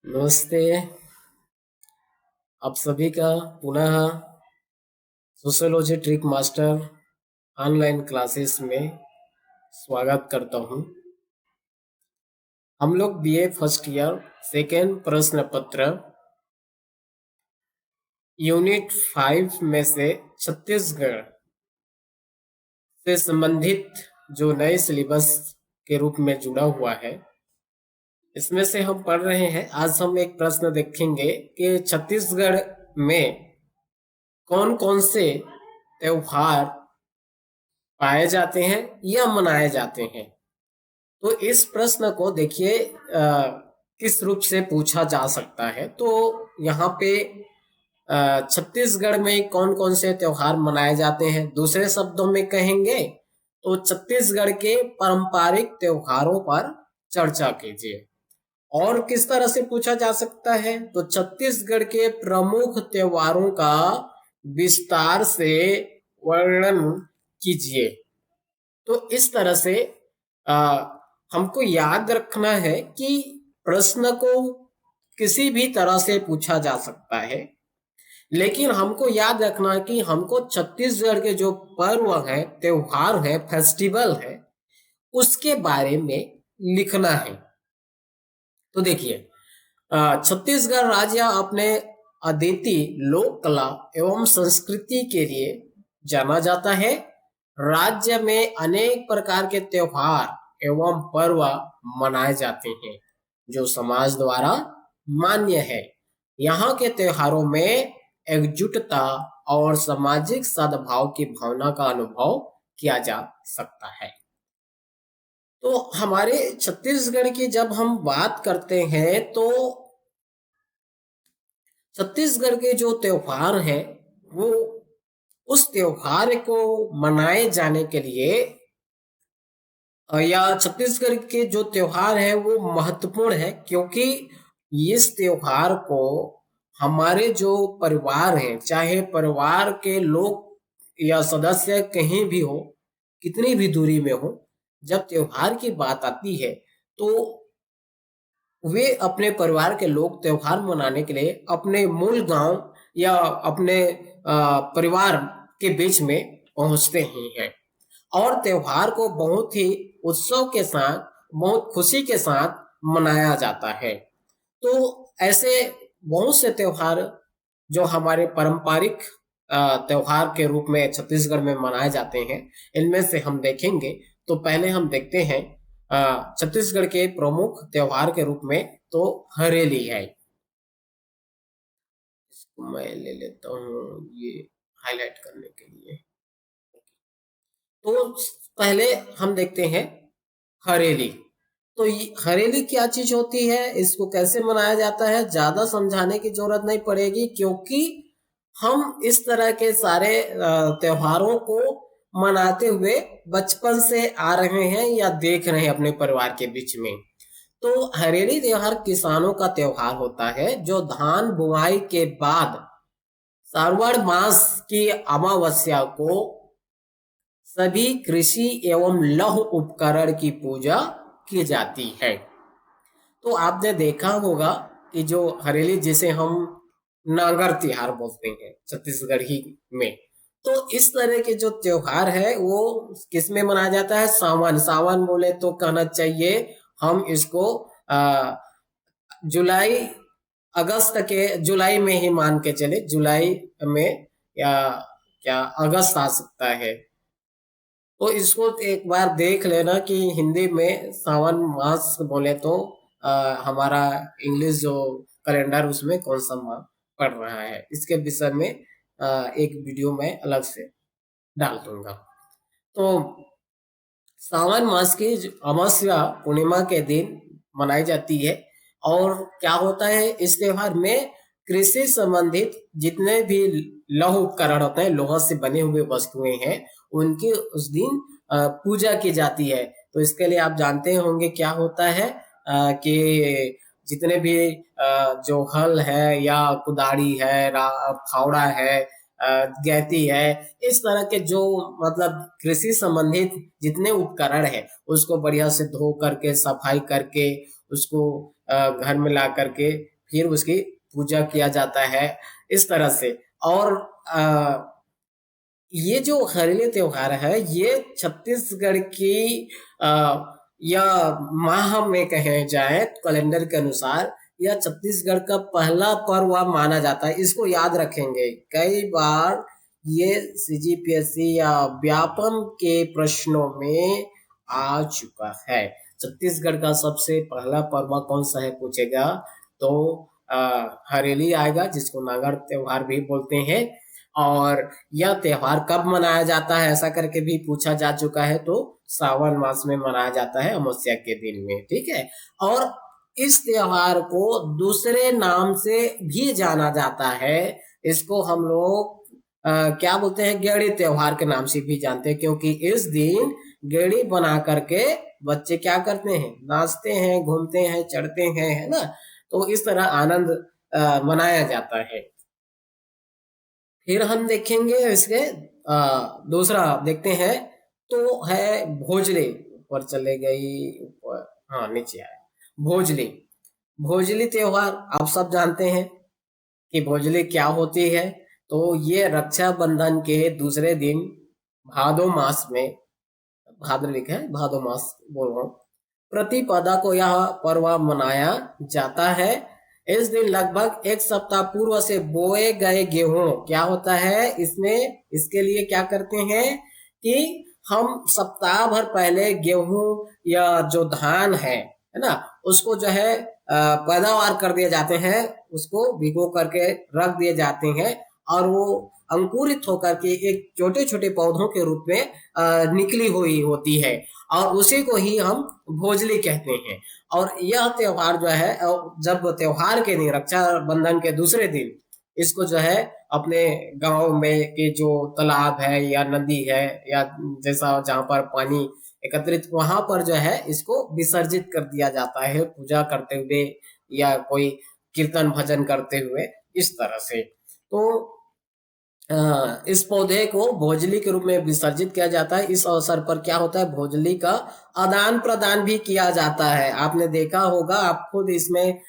नमस्ते। आप सभी का पुनः sociology trick master online classes में स्वागत करता हूं। हम लोग बीए फर्स्ट ईयर सेकेंड प्रश्न पत्र यूनिट 5 में से छत्तीसगढ़ से संबंधित जो नए सिलेबस के रूप में जुड़ा हुआ है, इसमें से हम पढ़ रहे हैं। आज हम एक प्रश्न देखेंगे कि छत्तीसगढ़ में कौन कौन से त्योहार पाए जाते हैं या मनाए जाते हैं। तो इस प्रश्न को देखिए किस रूप से पूछा जा सकता है। तो यहाँ पे छत्तीसगढ़ में कौन कौन से त्योहार मनाए जाते हैं, दूसरे शब्दों में कहेंगे तो छत्तीसगढ़ के पारंपरिक त्योहारों पर चर्चा कीजिए। और किस तरह से पूछा जा सकता है, तो छत्तीसगढ़ के प्रमुख त्योहारों का विस्तार से वर्णन कीजिए। तो इस तरह से हमको याद रखना है कि प्रश्न को किसी भी तरह से पूछा जा सकता है, लेकिन हमको याद रखना है कि हमको छत्तीसगढ़ के जो पर्व है, त्योहार है, फेस्टिवल है, उसके बारे में लिखना है। तो देखिए, छत्तीसगढ़ राज्य अपने अद्वितीय लोक कला एवं संस्कृति के लिए जाना जाता है। राज्य में अनेक प्रकार के त्योहार एवं पर्व मनाए जाते हैं जो समाज द्वारा मान्य है। यहाँ के त्योहारों में एकजुटता और सामाजिक सद्भाव की भावना का अनुभव किया जा सकता है। तो हमारे छत्तीसगढ़ की जब हम बात करते हैं तो छत्तीसगढ़ के जो त्योहार हैं वो उस त्योहार को मनाए जाने के लिए या छत्तीसगढ़ के जो त्योहार है वो महत्वपूर्ण है, क्योंकि इस त्योहार को हमारे जो परिवार हैं, चाहे परिवार के लोग या सदस्य कहीं भी हो, कितनी भी दूरी में हो, जब त्योहार की बात आती है तो वे अपने परिवार के लोग त्योहार मनाने के लिए अपने मूल गांव या अपने परिवार के बीच में पहुंचते ही हैं और त्योहार को बहुत ही उत्सव के साथ, बहुत खुशी के साथ मनाया जाता है। तो ऐसे बहुत से त्योहार जो हमारे पारंपरिक त्योहार के रूप में छत्तीसगढ़ में मनाए जाते हैं, इनमें से हम देखेंगे। तो पहले हम देखते हैं छत्तीसगढ़ के प्रमुख त्योहार के रूप में तो हरेली है। इसको मैं ले लेता हूँ ये हाईलाइट करने के लिए। तो पहले हम देखते हैं हरेली। तो हरेली क्या चीज होती है, इसको कैसे मनाया जाता है, ज्यादा समझाने की जरूरत नहीं पड़ेगी, क्योंकि हम इस तरह के सारे त्योहारों को मनाते हुए बचपन से आ रहे हैं या देख रहे हैं अपने परिवार के बीच में। तो हरेली त्योहार किसानों का त्योहार होता है जो धान बुआई के बाद श्रावण मास की अमावस्या को सभी कृषि एवं लौह उपकरण की पूजा की जाती है। तो आपने देखा होगा कि जो हरेली, जिसे हम नांगर त्योहार बोलते हैं छत्तीसगढ़ी में, तो इस तरह के जो त्योहार है वो किस में मनाया जाता है, सावन। सावन बोले तो कहना चाहिए हम इसको जुलाई अगस्त के, जुलाई में ही मान के चले, जुलाई में या क्या अगस्त आ सकता है। तो इसको एक बार देख लेना कि हिंदी में सावन मास बोले तो हमारा इंग्लिश जो कैलेंडर उसमें कौन सा माह पड़ रहा है, इसके विषय में एक वीडियो में अलग से डाल दूंगा। तो सावन मास की अमावस्या पूर्णिमा के दिन मनाई जाती है। और क्या होता है इस त्योहार में, कृषि संबंधित जितने भी लौह उपकरण होते हैं, लोहा से बने हुए वस्तुएं हैं, उनकी उस दिन पूजा की जाती है। तो इसके लिए आप जानते होंगे क्या होता है कि जितने भी जो हल है या कुदाड़ी है, फावड़ा है, गैती है, इस तरह के जो मतलब कृषि संबंधित जितने उपकरण है उसको बढ़िया से धो करके, सफाई करके, उसको घर में ला करके फिर उसकी पूजा किया जाता है इस तरह से। और ये जो हरेली त्योहार है ये छत्तीसगढ़ की या माह में कहे जाए कैलेंडर के अनुसार यह छत्तीसगढ़ का पहला पर्व माना जाता है। इसको याद रखेंगे, कई बार ये सीजीपीएससी या व्यापम के प्रश्नों में आ चुका है। छत्तीसगढ़ का सबसे पहला पर्व कौन सा है पूछेगा तो हरेली आएगा, जिसको नांगर त्योहार भी बोलते हैं। और यह त्योहार कब मनाया जाता है ऐसा करके भी पूछा जा चुका है, तो सावन मास में मनाया जाता है अमावस्या के दिन में, ठीक है। और इस त्योहार को दूसरे नाम से भी जाना जाता है। इसको हम लोग क्या बोलते हैं, गेड़ी त्योहार के नाम से भी जानते हैं, क्योंकि इस दिन गेड़ी बना करके बच्चे क्या करते हैं, नाचते हैं, घूमते हैं, चढ़ते हैं, है ना। तो इस तरह आनंद मनाया जाता है। फिर हम देखेंगे इसके दूसरा देखते हैं तो है भोजली। ऊपर चले गई, ऊपर, हाँ नीचे आया। भोजली, भोजली त्योहार आप सब जानते हैं कि भोजली क्या होती है। तो ये रक्षाबंधन के दूसरे दिन भादो मास में, भाद्र लिखा है, भादो मास बोल रहा हूँ, प्रतिपदा को यह पर्व मनाया जाता है। इस दिन लगभग एक सप्ताह पूर्व से बोए गए गेहूं क्या होता है इसमें, इसके लिए क्या करते हैं कि हम सप्ताह भर पहले गेहूं या जो धान है ना, उसको जो है पैदावार कर दिए जाते हैं, उसको भिगो करके रख दिए जाते हैं और वो अंकुरित होकर के एक छोटे छोटे पौधों के रूप में निकली हुई होती है और उसी को ही हम भोजली कहते हैं। और यह त्योहार जो है, जब त्योहार के दिन रक्षाबंधन के दूसरे दिन इसको जो है अपने गांव में के जो तालाब है या नदी है या जैसा जहां पर पानी एकत्रित, वहां पर जो है इसको विसर्जित कर दिया जाता है पूजा करते हुए या कोई कीर्तन भजन करते हुए, इस तरह से। तो इस पौधे को भोजली के रूप में विसर्जित किया जाता है। इस अवसर पर क्या होता है, भोजली का आदान प्रदान भी किया जाता है। आपने देखा होगा, आप खुद इसमें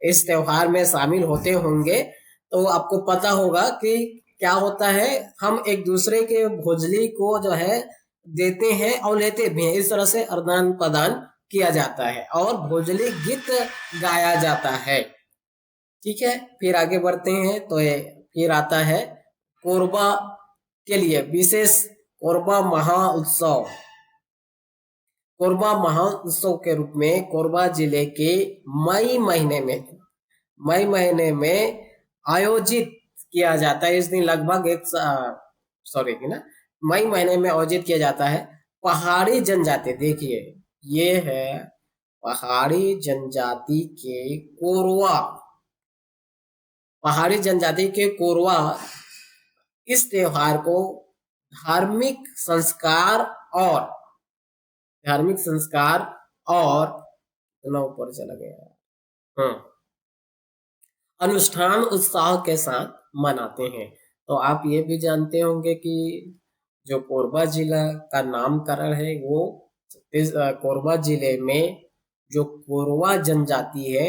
इस त्योहार में शामिल होते होंगे तो आपको पता होगा कि क्या होता है, हम एक दूसरे के भोजली को जो है देते हैं और लेते भी हैं। इस तरह से आदान प्रदान किया जाता है और भोजली गीत गाया जाता है, ठीक है। फिर आगे बढ़ते हैं तो फिर आता है कोरबा के लिए विशेष कोरबा महाउत्सव। कोरबा महाउत्सव के रूप में कोरबा जिले के मई महीने में आयोजित किया जाता है। इस दिन लगभग सॉरी ना, मई महीने में आयोजित किया जाता है। पहाड़ी जनजाति, देखिए ये है पहाड़ी जनजाति के कोरवा, पहाड़ी जनजाति के कोरवा इस त्योहार को धार्मिक संस्कार और धार्मिक संस्कार और ऊपर चला गया, हाँ, अनुष्ठान उत्साह के साथ मनाते हैं। तो आप ये भी जानते होंगे कि जो कोरबा जिला का नामकरण है वो इस कोरबा जिले में जो कोरवा जनजाति है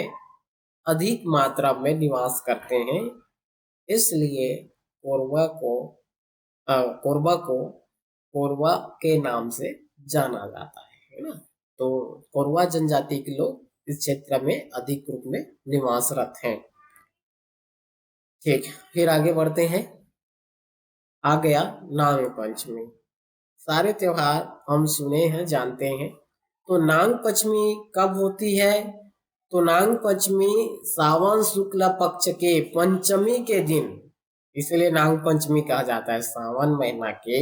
अधिक मात्रा में निवास करते हैं, इसलिए कोरबा को कोरवा के नाम से जाना जाता है ना। तो कोरवा जनजाति के लोग इस क्षेत्र में अधिक रूप में निवासरत हैं, ठीक। फिर आगे बढ़ते हैं। आ गया नाग पंचमी। सारे त्योहार हम सुने हैं, जानते हैं। तो नाग पंचमी कब होती है, तो नाग पंचमी सावन शुक्ल पक्ष के पंचमी के दिन, इसलिए नाग पंचमी कहा जाता है। सावन महीना के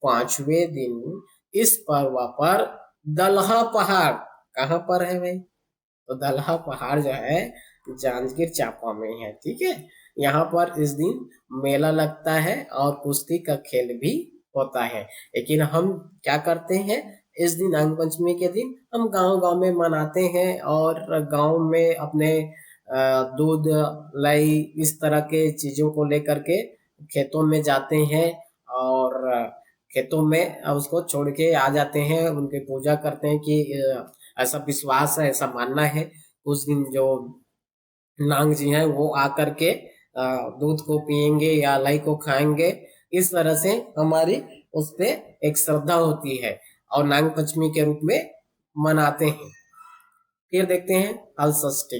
5वें दिन इस पर्व पर दलहा पहाड़, कहाँ पर है भाई, तो दलहा पहाड़ जो है जांजगीर चांपा में है, ठीक है। यहाँ पर इस दिन मेला लगता है और कुश्ती का खेल भी होता है। लेकिन हम क्या करते हैं, इस दिन नाग पंचमी के दिन हम गांव में मनाते हैं और गांव में अपने दूध लाई इस तरह के चीजों को लेकर के खेतों में जाते हैं और खेतों में उसको छोड़ के आ जाते हैं, उनकी पूजा करते हैं कि ऐसा विश्वास है, ऐसा मानना है उस दिन जो नांग जी हैं वो आकर के दूध को पिएंगे या लाई को खाएंगे। इस तरह से हमारी उस पे एक श्रद्धा होती है और नाग पंचमी के रूप में मनाते हैं। फिर देखते हैं हल षष्ठी।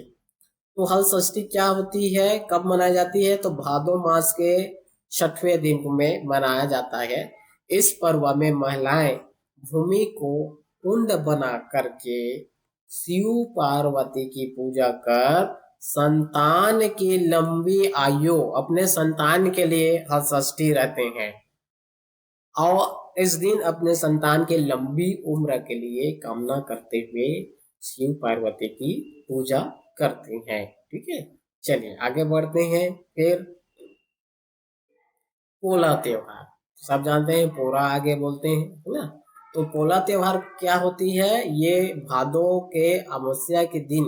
तो हल षष्ठी क्या होती है, कब मनाई जाती है, तो भादो मास के 6वें दिन में मनाया जाता है। इस पर्व में महिलाएं भूमि को कुंड बना करके शिव पार्वती की पूजा कर संतान की लंबी आयु, अपने संतान के लिए हल षष्ठी रहते हैं और इस दिन अपने संतान के लंबी उम्र के लिए कामना करते हुए शिव पार्वती की पूजा करते हैं। ठीक है, चलिए आगे बढ़ते हैं। फिर पोला त्योहार, सब जानते हैं, पोला आगे बोलते हैं, है ना। तो पोला त्योहार क्या होती है, ये भादो के अमावस्या के दिन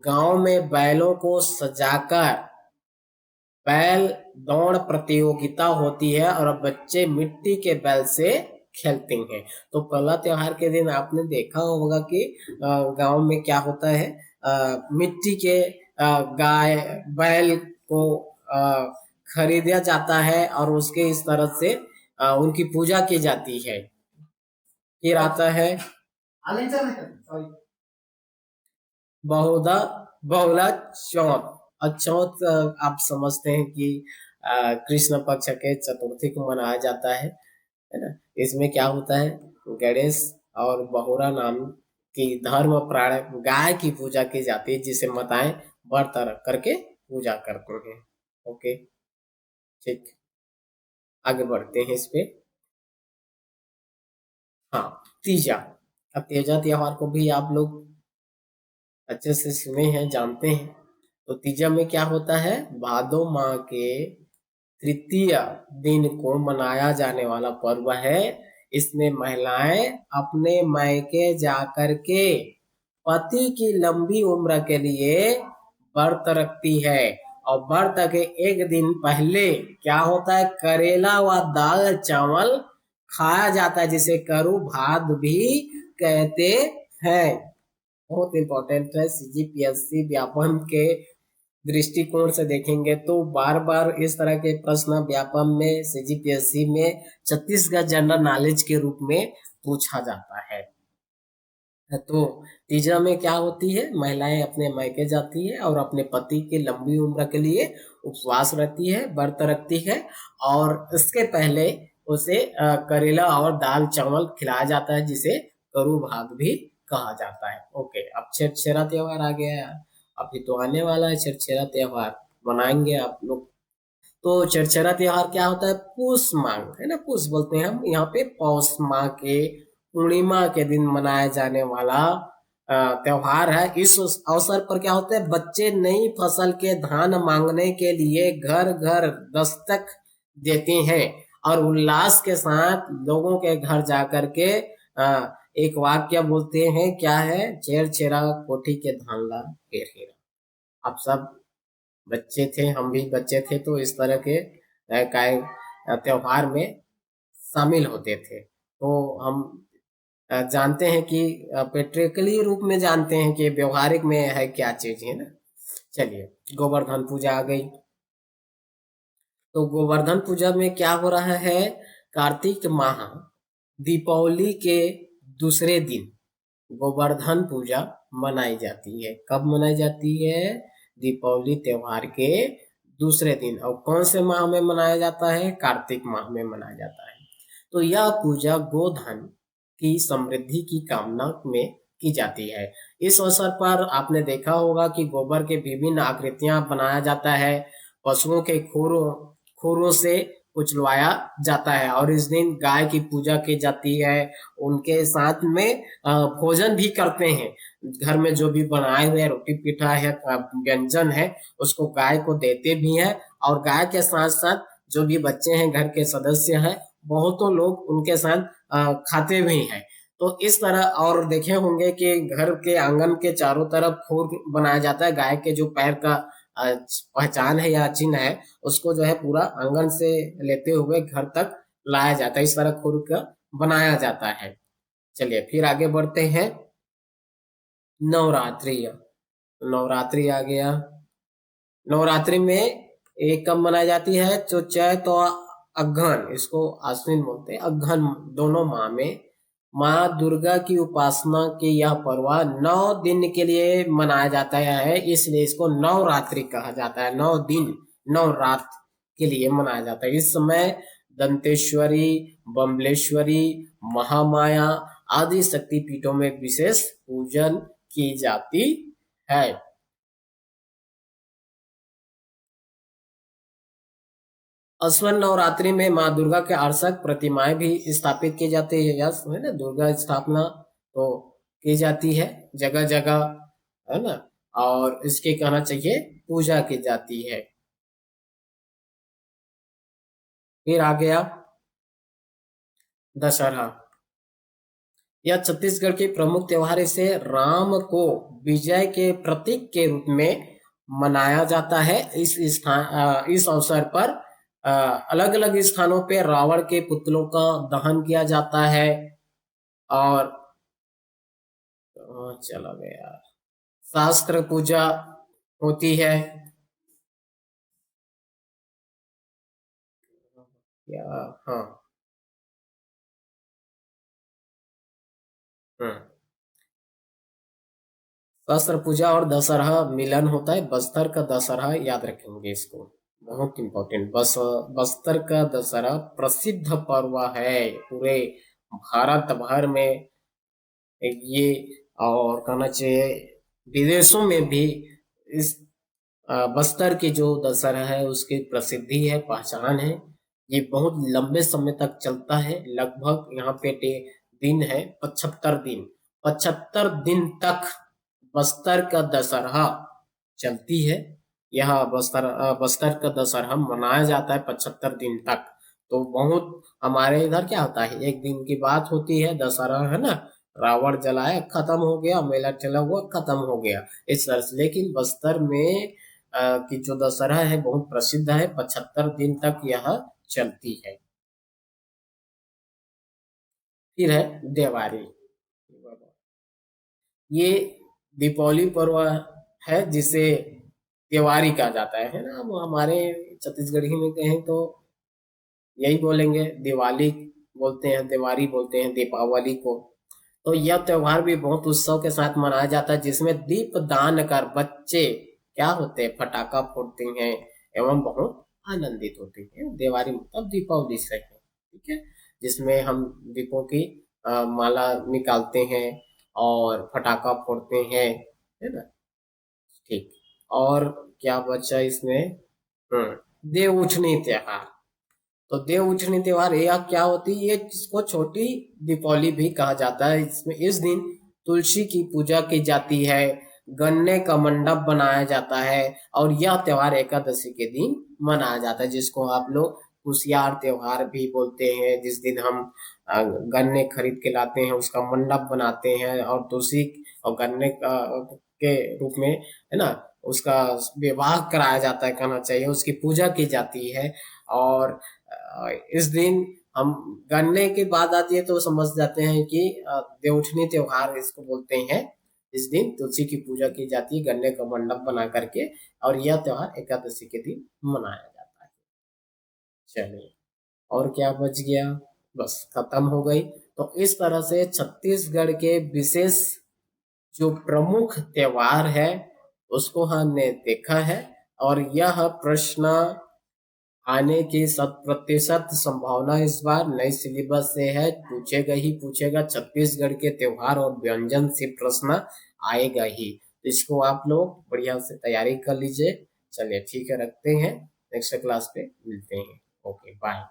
गांव में बैलों को सजाकर बैल दौड़ प्रतियोगिता होती है और बच्चे मिट्टी के बैल से खेलते हैं। तो पोला त्योहार के दिन आपने देखा होगा कि गांव में क्या होता है, मिट्टी के गाय बैल को खरीदा जाता है और उसके इस तरह से उनकी पूजा की जाती है। फिर आता है बहुधा बहुला चौथ। और चौथ आप समझते हैं कि कृष्ण पक्ष के चतुर्थी को मनाया जाता है ना। इसमें क्या होता है, गणेश और बहुरा नाम की धर्म प्राण गाय की पूजा की जाती है, जिसे माताएं व्रत रख करके पूजा करते हैं। ओके, ठीक, आगे बढ़ते हैं इस पे। हाँ, तीजा। अब तीजा त्योहार को भी आप लोग अच्छे से सुने हैं, जानते हैं। तो तीजा में क्या होता है, भादो माह के तृतीय दिन को मनाया जाने वाला पर्व है। इसमें महिलाएं अपने मायके जाकर के पति की लंबी उम्र के लिए व्रत रखती है। और व्रत के एक दिन पहले क्या होता है, करेला व दाल चावल खाया जाता है, जिसे करू भात भी कहते हैं। बहुत इंपॉर्टेंट है, सीजीपीएससी व्यापम के दृष्टिकोण से देखेंगे तो बार बार इस तरह के प्रश्न व्यापम में, सीजीपीएससी में छत्तीसगढ़ जनरल नॉलेज के रूप में पूछा जाता है। तो तीजा में क्या होती है, महिलाएं अपने मायके जाती है और अपने पति की लंबी उम्र के लिए उपवास रखती है, व्रत रखती है। और इसके पहले उसे करेला और दाल चावल खिलाया जाता है, जिसे करू भात भी कहा जाता है। ओके, अब छेरछेरा त्योहार आ गया यार, अभी तो आने वाला है छेरछेरा त्योहार, मनाएंगे आप लोग। तो छेरछेरा त्योहार क्या होता है, पुष माह, है ना, पुष बोलते हैं हम यहाँ पे, पौष माह के पूर्णिमा के दिन मनाया जाने वाला त्योहार है। इस अवसर पर क्या होता है, बच्चे नई फसल के धान मांगने के लिए घर घर दस्तक देते हैं और उल्लास के साथ लोगों के घर जाकर के एक वाक्य बोलते हैं, क्या है, छेर छेरा कोठी के धान ला फेर हेरा। आप सब बच्चे थे, हम भी बच्चे थे, तो इस तरह के त्योहार में शामिल होते थे। तो हम जानते हैं कि प्रैक्टिकली रूप में जानते हैं कि व्यवहारिक में है क्या चीज, है ना। चलिए, गोवर्धन पूजा आ गई। तो गोवर्धन पूजा में क्या हो रहा है, कार्तिक माह दीपावली के दूसरे दिन गोवर्धन पूजा मनाई जाती है। कब मनाई जाती है, दीपावली त्योहार के दूसरे दिन। और कौन से माह में मनाया जाता है, कार्तिक माह में मनाया जाता है। तो यह पूजा गोधन की समृद्धि की कामना में की जाती है। इस अवसर पर आपने देखा होगा कि गोबर के विभिन्न आकृतियां बनाया जाता है, पशुओं के खुरों से कुचलवाया जाता है और इस दिन गाय की पूजा की जाती है। उनके साथ में भोजन भी करते हैं, घर में जो भी बनाए हुए रोटी पीठा है, व्यंजन है, उसको गाय को देते भी हैं। और गाय के साथ साथ जो भी बच्चे हैं, घर के सदस्य हैं, बहुतों लोग उनके साथ खाते भी हैं। तो इस तरह, और देखे होंगे कि घर के आंगन के चारों तरफ खूर बनाया जाता है, गाय के जो पैर का पहचान है या चिन्ह है, उसको जो है पूरा आंगन से लेते हुए घर तक लाया जाता है। इस तरह खुर का बनाया जाता है। चलिए फिर आगे बढ़ते हैं, नवरात्रि। नवरात्रि आ गया। नवरात्रि में एक कब मनाई जाती है? तो चैत और अगहन, इसको आश्विन बोलते हैं, अगहन, दोनों माह में माँ दुर्गा की उपासना के यह पर्व 9 दिन के लिए मनाया जाता है, इसलिए इसको नवरात्रि कहा जाता है। 9 दिन, 9 रात के लिए मनाया जाता है। इस समय दंतेश्वरी, बम्बलेश्वरी, महामाया आदि शक्ति पीठों में विशेष पूजन की जाती है। अश्विन नवरात्रि में माँ दुर्गा के आर्षक प्रतिमाएं भी स्थापित की जाती है। यस, है ना, दुर्गा स्थापना तो की जाती है जगह जगह, है ना, और इसके कहना चाहिए पूजा की जाती है। फिर आ गया दशहरा। यह छत्तीसगढ़ के प्रमुख त्योहार, इसे राम को विजय के प्रतीक के रूप में मनाया जाता है। इस अवसर पर अलग अलग स्थानों पे रावण के पुतलों का दहन किया जाता है। और चला गया, शास्त्र पूजा होती है। या, हाँ, हाँ, शस्त्र पूजा और दशहरा मिलन होता है। बस्तर का दशहरा याद रखेंगे इसको, बहुत इंपॉर्टेंट। बस्तर का दशहरा प्रसिद्ध पर्व है पूरे भारत भर में। ये, और कहना चाहिए विदेशों में भी इस बस्तर की जो दशहरा है उसकी प्रसिद्धि है, पहचान है। ये बहुत लंबे समय तक चलता है, लगभग यहाँ पे दिन है 75 दिन। 75 दिन तक बस्तर का दशहरा चलती है। यह बस्तर का दशहरा मनाया जाता है 75 दिन तक। तो बहुत, हमारे इधर क्या होता है, एक दिन की बात होती है दशहरा, है ना, रावण जलाया, खत्म हो गया, मेला चला हुआ, खत्म हो गया, इस तरह से। लेकिन बस्तर में की जो दशहरा है बहुत प्रसिद्ध है, 75 दिन तक यह चलती है। फिर है दिवाली। ये दीपावली पर्व है जिसे त्योहारी कहा जाता है ना। अब हमारे छत्तीसगढ़ी में कहें तो यही बोलेंगे, दिवाली बोलते हैं, दिवाली बोलते हैं दीपावली को। तो यह त्योहार भी बहुत उत्सव के साथ मनाया जाता है, जिसमें दीप दान कर बच्चे क्या होते हैं, पटाखा फोड़ते हैं एवं बहुत आनंदित होते हैं। दिवाली मतलब दीपावली से है, ठीक है, जिसमें हम दीपों की माला निकालते हैं और पटाखा फोड़ते हैं, है ना। ठीक, और क्या बचा इसमें? देव उठनी त्योहार। तो देव उठनी त्योहार यह क्या होती है? ये जिसको छोटी दीपावली भी कहा जाता है। इसमें इस दिन तुलसी की पूजा की जाती है, गन्ने का मंडप बनाया जाता है, और यह त्योहार एकादशी के दिन मनाया जाता है, जिसको आप लोग कुशियार त्योहार भी बोलते हैं। जिस दिन हम गन्ने खरीद के लाते हैं, उसका मंडप बनाते हैं और तुलसी और गन्ने का के रूप में, है ना, उसका विवाह कराया जाता है, कहना चाहिए, उसकी पूजा की जाती है। और इस दिन हम, गन्ने की बात आती है तो समझ जाते हैं कि देवउठनी त्योहार इसको बोलते हैं। इस दिन तुलसी की पूजा की जाती है गन्ने का मंडप बना करके, और यह त्योहार एकादशी के दिन मनाया जाता है। चलिए, और क्या बच गया? बस खत्म हो गई। तो इस तरह से छत्तीसगढ़ के विशेष जो प्रमुख त्योहार है उसको हमने देखा है। और यह प्रश्न आने की 100% संभावना इस बार नई सिलेबस से है, पूछेगा ही पूछेगा। छत्तीसगढ़ के त्योहार और व्यंजन से प्रश्न आएगा ही, तो इसको आप लोग बढ़िया से तैयारी कर लीजिए। चलिए ठीक है, रखते हैं, नेक्स्ट क्लास पे मिलते हैं। Okay, bye.